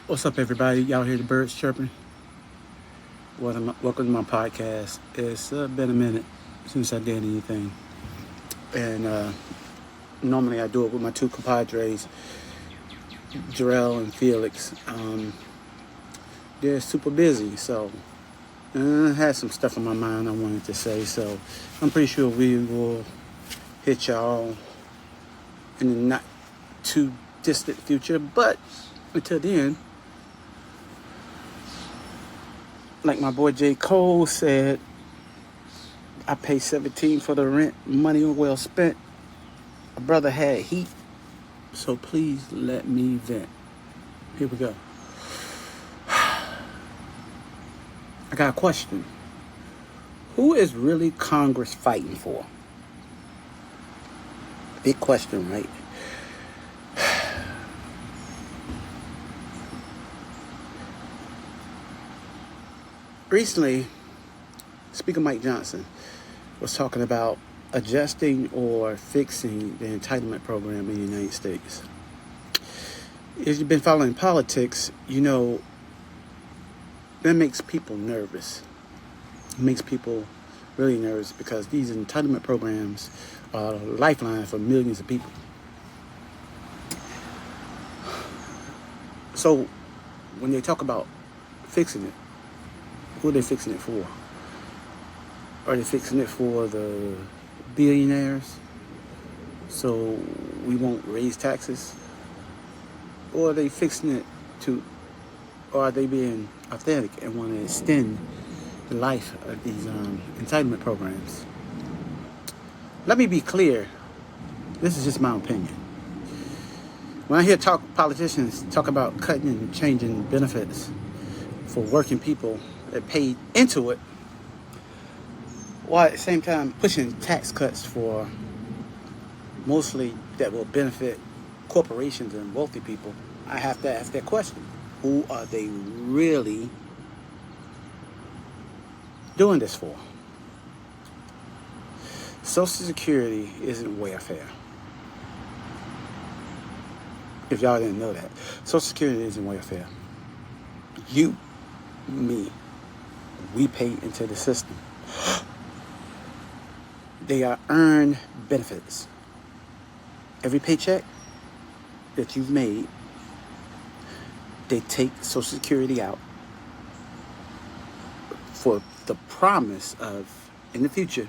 What's up, everybody? Y'all hear the birds chirping? Welcome to my podcast. It's been a minute since I did anything, and normally I do it with my two compadres, Jarrell and Felix. They're super busy, so I had some stuff on my mind I wanted to say. So I'm pretty sure we will hit y'all in the not too distant future. But until then, like my boy J. Cole said, I pay 17 for the rent, money well spent. A brother had heat, so please let me vent. Here we go. I got a question. Who is really Congress fighting for? Big question, right? Recently, Speaker Mike Johnson was talking about adjusting or fixing the entitlement program in the United States. If you've been following politics, you know that makes people nervous. It makes people really nervous because these entitlement programs are a lifeline for millions of people. So when they talk about fixing it, who are they fixing it for? Are they fixing it for the billionaires so we won't raise taxes? Or are they fixing it to, or are they being authentic and want to extend the life of these entitlement programs? Let me be clear. This is just my opinion. When I hear politicians talk about cutting and changing benefits for working people that paid into it, while at the same time pushing tax cuts for mostly that will benefit corporations and wealthy people, I have to ask that question. Who are they really doing this for? Social Security isn't welfare. If y'all didn't know that. Social Security isn't welfare. You, me, we pay into the system. They are earned benefits. Every paycheck that you've made, they take Social Security out for the promise of, in the future,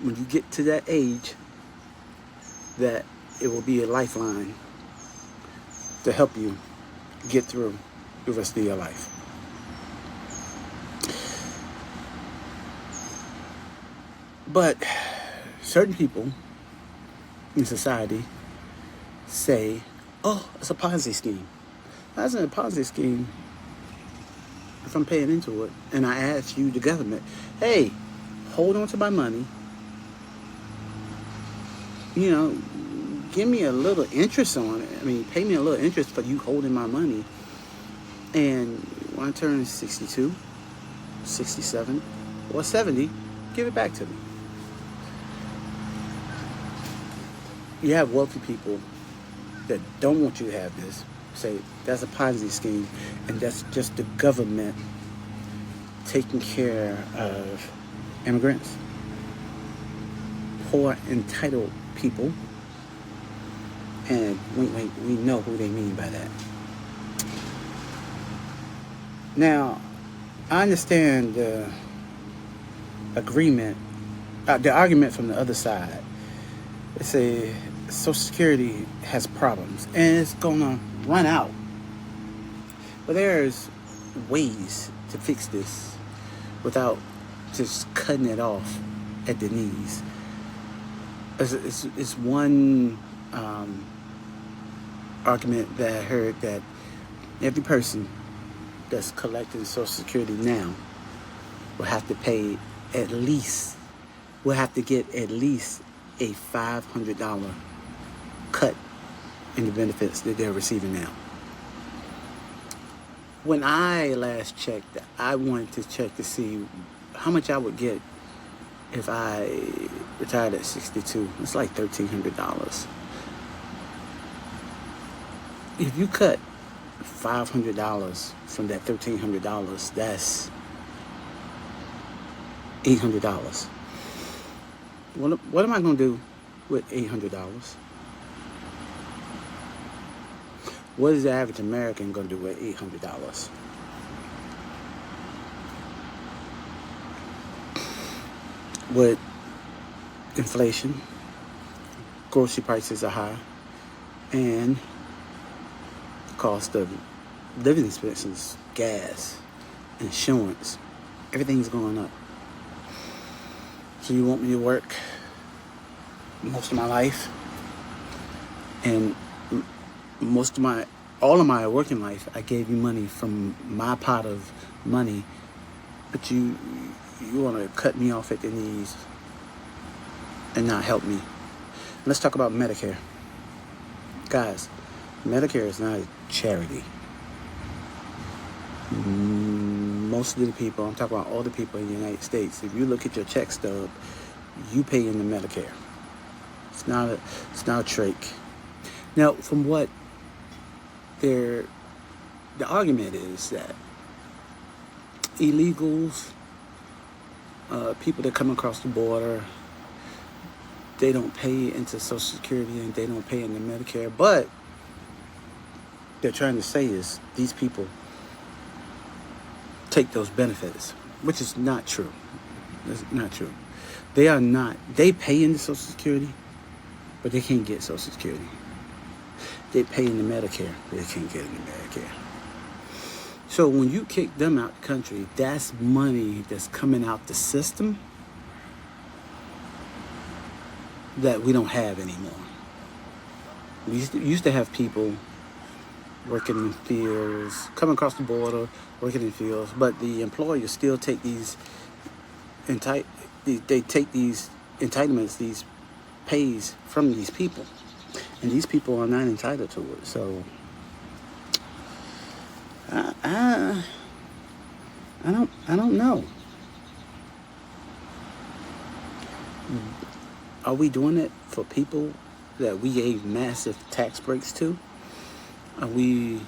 when you get to that age, that it will be a lifeline to help you get through the rest of your life. But certain people in society say, oh, it's a Ponzi scheme. That's not a Ponzi scheme if I'm paying into it and I ask you, the government, hey, hold on to my money. You know, give me a little interest on it. I mean, pay me a little interest for you holding my money. And when I turn 62, 67, or 70, give it back to me. You have wealthy people that don't want you to have this. Say that's a Ponzi scheme, and that's just the government taking care of immigrants, poor, entitled people. And we know who they mean by that. Now, I understand the argument from the other side. They say Social Security has problems and it's gonna run out. But there's ways to fix this without just cutting it off at the knees. It's one argument that I heard, that every person that's collecting Social Security now will have to pay will have to get at least a $500 cut in the benefits that they're receiving now. When I last checked, I wanted to check to see how much I would get if I retired at 62. It's like $1,300. If you cut $500 from that $1,300. That's $800. What am I going to do with $800? What is the average American going to do with $800? With inflation, grocery prices are high, and the cost of living expenses, gas, insurance, everything's going up. So you want me to work most of my life, and all of my working life, I gave you money from my pot of money, but you want to cut me off at the knees and not help me. Let's talk about Medicare. Guys, Medicare is not a charity. Most of the people, I'm talking about all the people in the United States, if you look at your check stub, you pay into Medicare. It's not a trick. Now, from what the argument is that illegals, people that come across the border, they don't pay into Social Security and they don't pay into Medicare. But they're trying to say is these people take those benefits, which is not true. It's not true. They pay into Social Security, but they can't get Social Security. They pay into Medicare, but they can't get into Medicare. So when you kick them out the country, that's money that's coming out the system that we don't have anymore. We used to have people working in fields, coming across the border, working in fields, but the employers still take these entitlements, these pays from these people, and these people are not entitled to it. So I don't know. Are we doing it for people that we gave massive tax breaks to? Are we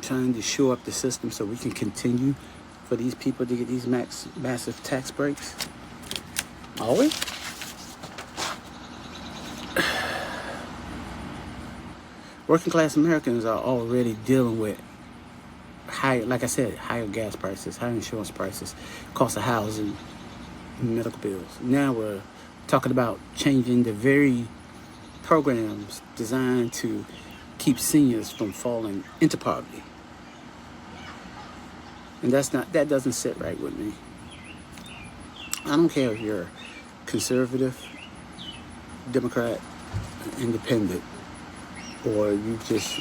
trying to shore up the system so we can continue for these people to get these massive tax breaks? Are we? Working class Americans are already dealing with higher gas prices, higher insurance prices, cost of housing, medical bills. Now we're talking about changing the very programs designed to keep seniors from falling into poverty. And that doesn't sit right with me. I don't care if you're conservative, Democrat, independent, or you just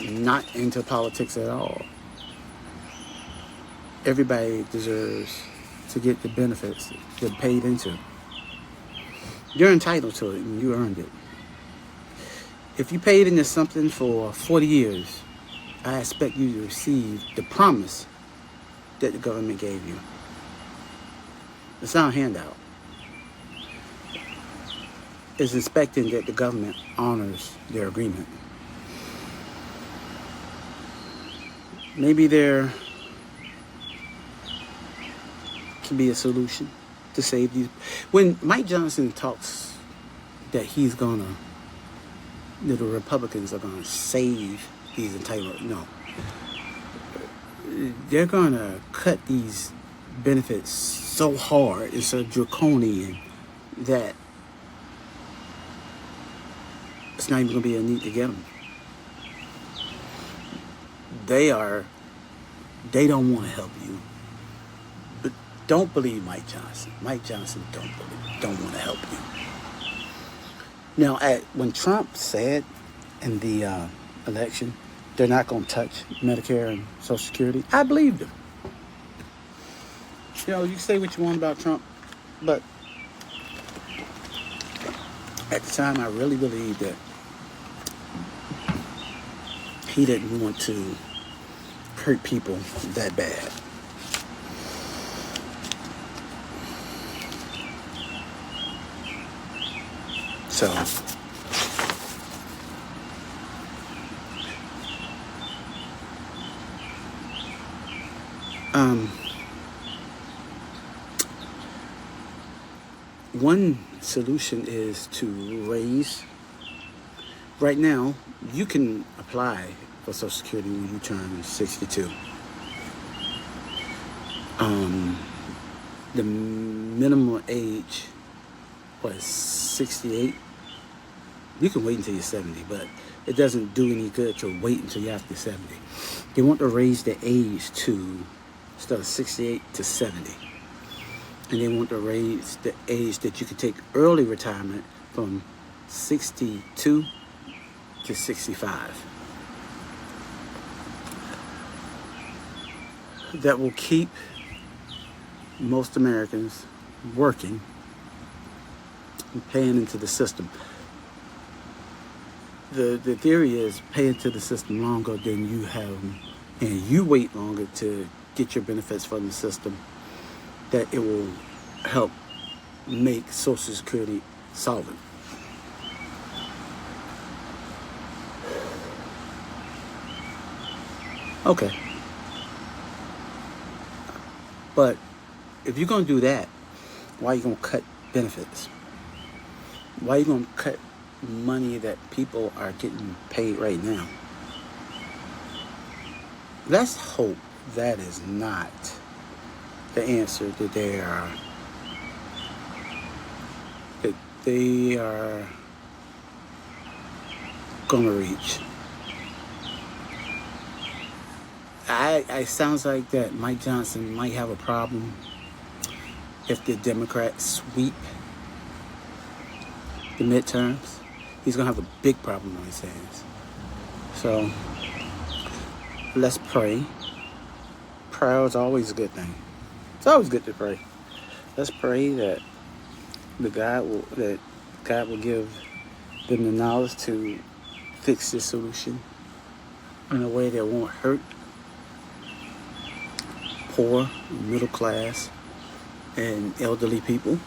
not into politics at all. Everybody deserves to get the benefits they're paid into. You're entitled to it and you earned it. If you paid into something for 40 years, I expect you to receive the promise that the government gave you. It's not a handout. It's expecting that the government honors their agreement. Maybe there can be a solution to save these. When Mike Johnson talks that the Republicans are gonna save these entitlements, no. They're gonna cut these benefits so hard and so draconian that it's not even gonna be a need to get them. They don't want to help you. But don't believe Mike Johnson. Mike Johnson don't want to help you. Now, when Trump said in the election, they're not going to touch Medicare and Social Security, I believed him. You know, you can say what you want about Trump, but at the time, I really believed that he didn't want to hurt people that bad. So Um, one solution is to raise. Right now, you can apply for Social Security when you turn 62. The minimum age was 68. You can wait until you're 70, but it doesn't do any good to wait until you're after 70. They want to raise the age to, instead of 68 to 70. And they want to raise the age that you can take early retirement from 62 to 65. That will keep most Americans working and paying into the system. The theory is pay into the system longer than you have, and you wait longer to get your benefits from the system, that it will help make Social Security solvent. Okay. But if you're going to do that, why are you going to cut benefits? Why are you going to cut money that people are getting paid right now? Let's hope that is not the answer that they are going to reach. It sounds like that Mike Johnson might have a problem if the Democrats sweep the midterms. He's going to have a big problem on his hands. So let's pray. Prayer is always a good thing. It's always good to pray. Let's pray that God will give them the knowledge to fix this solution in a way that won't hurt poor, middle class, and elderly people.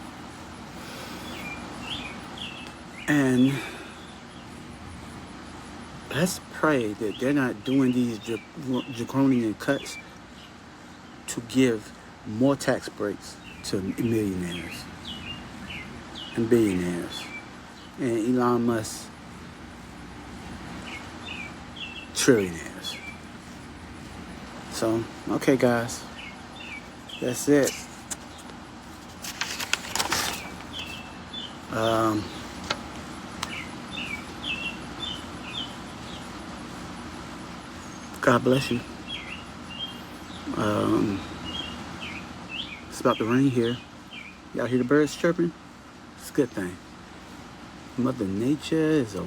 And let's pray that they're not doing these draconian cuts to give more tax breaks to millionaires and billionaires and Elon Musk trillionaires. So, okay, guys, that's it. God bless you. It's about to rain here. Y'all hear the birds chirping? It's a good thing. Mother Nature is a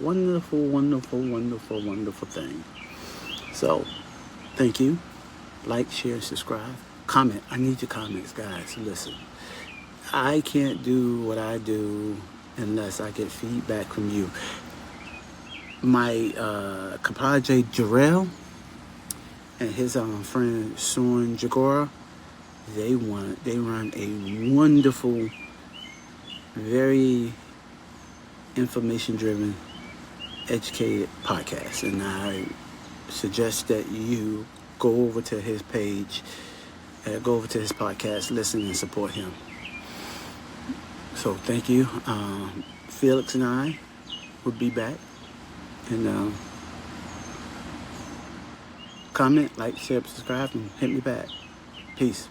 wonderful, wonderful, wonderful, wonderful thing. So, thank you. Like, share, subscribe. Comment. I need your comments, guys. Listen, I can't do what I do unless I get feedback from you. My compadre Jarrell and his friend Soren Jagora, they run a wonderful, very information-driven, educated podcast, and I suggest that you go over to his page, go over to his podcast, listen and support him. So thank you. Felix and I will be back. And comment, like, share, subscribe, and hit me back. Peace.